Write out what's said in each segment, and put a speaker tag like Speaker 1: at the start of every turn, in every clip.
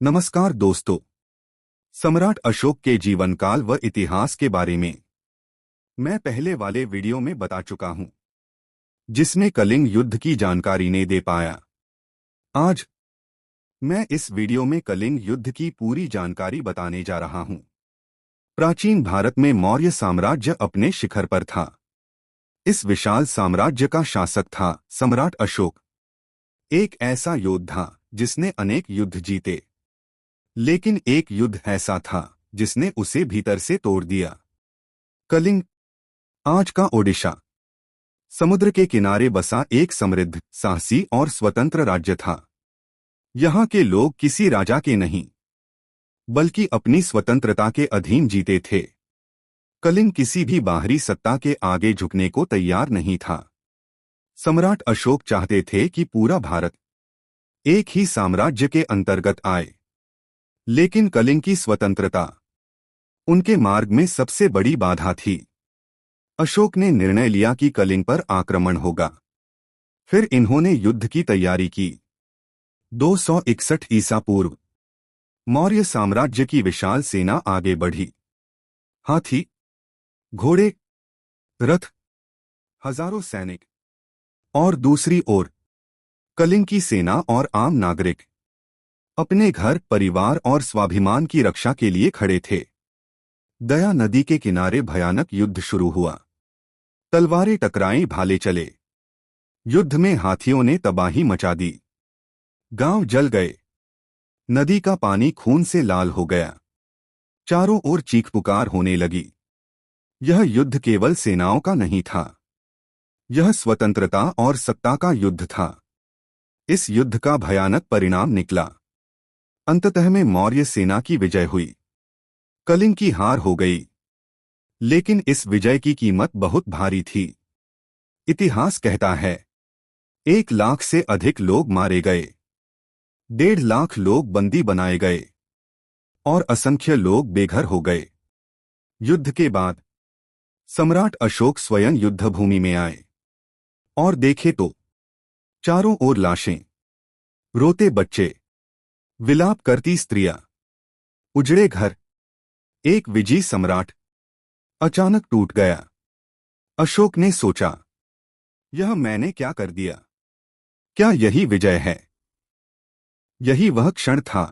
Speaker 1: नमस्कार दोस्तों। सम्राट अशोक के जीवन काल व इतिहास के बारे में मैं पहले वाले वीडियो में बता चुका हूं, जिसमें कलिंग युद्ध की जानकारी ने दे पाया। आज मैं इस वीडियो में कलिंग युद्ध की पूरी जानकारी बताने जा रहा हूं। प्राचीन भारत में मौर्य साम्राज्य अपने शिखर पर था। इस विशाल साम्राज्य का शासक था सम्राट अशोक, एक ऐसा योद्धा जिसने अनेक युद्ध जीते। लेकिन एक युद्ध ऐसा था जिसने उसे भीतर से तोड़ दिया। कलिंग, आज का ओडिशा, समुद्र के किनारे बसा एक समृद्ध, साहसी और स्वतंत्र राज्य था। यहाँ के लोग किसी राजा के नहीं, बल्कि अपनी स्वतंत्रता के अधीन जीते थे। कलिंग किसी भी बाहरी सत्ता के आगे झुकने को तैयार नहीं था। सम्राट अशोक चाहते थे कि पूरा भारत एक ही साम्राज्य के अंतर्गत आए, लेकिन कलिंग की स्वतंत्रता उनके मार्ग में सबसे बड़ी बाधा थी। अशोक ने निर्णय लिया कि कलिंग पर आक्रमण होगा। फिर इन्होंने युद्ध की तैयारी की। 261 ईसा पूर्व मौर्य साम्राज्य की विशाल सेना आगे बढ़ी। हाथी, घोड़े, रथ, हजारों सैनिक, और दूसरी ओर कलिंग की सेना और आम नागरिक अपने घर, परिवार और स्वाभिमान की रक्षा के लिए खड़े थे। दया नदी के किनारे भयानक युद्ध शुरू हुआ। तलवारें टकराई, भाले चले। युद्ध में हाथियों ने तबाही मचा दी। गांव जल गए। नदी का पानी खून से लाल हो गया। चारों ओर चीख पुकार होने लगी। यह युद्ध केवल सेनाओं का नहीं था, यह स्वतंत्रता और सत्ता का युद्ध था। इस युद्ध का भयानक परिणाम निकला। अंततः में मौर्य सेना की विजय हुई। कलिंग की हार हो गई, लेकिन इस विजय की कीमत बहुत भारी थी। इतिहास कहता है 1 लाख से अधिक लोग मारे गए, 1.5 लाख लोग बंदी बनाए गए और असंख्य लोग बेघर हो गए। युद्ध के बाद सम्राट अशोक स्वयं युद्धभूमि में आए और देखे तो चारों ओर लाशें, रोते बच्चे, विलाप करती स्त्रियां, उजड़े घर। एक विजयी सम्राट अचानक टूट गया। अशोक ने सोचा, यह मैंने क्या कर दिया? क्या यही विजय है? यही वह क्षण था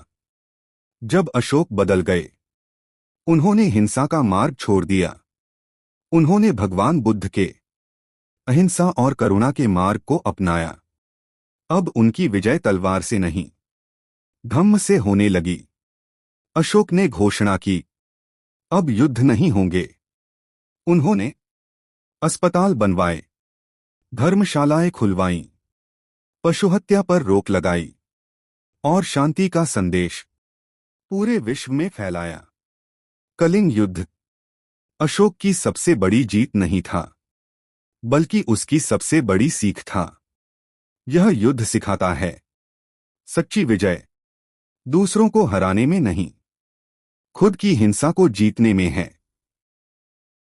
Speaker 1: जब अशोक बदल गए। उन्होंने हिंसा का मार्ग छोड़ दिया। उन्होंने भगवान बुद्ध के अहिंसा और करुणा के मार्ग को अपनाया। अब उनकी विजय तलवार से नहीं, धम्म से होने लगी। अशोक ने घोषणा की, अब युद्ध नहीं होंगे। उन्होंने अस्पताल बनवाए, धर्मशालाएं खुलवाईं, पशुहत्या पर रोक लगाई और शांति का संदेश पूरे विश्व में फैलाया। कलिंग युद्ध अशोक की सबसे बड़ी जीत नहीं था, बल्कि उसकी सबसे बड़ी सीख था। यह युद्ध सिखाता है, सच्ची विजय दूसरों को हराने में नहीं, खुद की हिंसा को जीतने में है।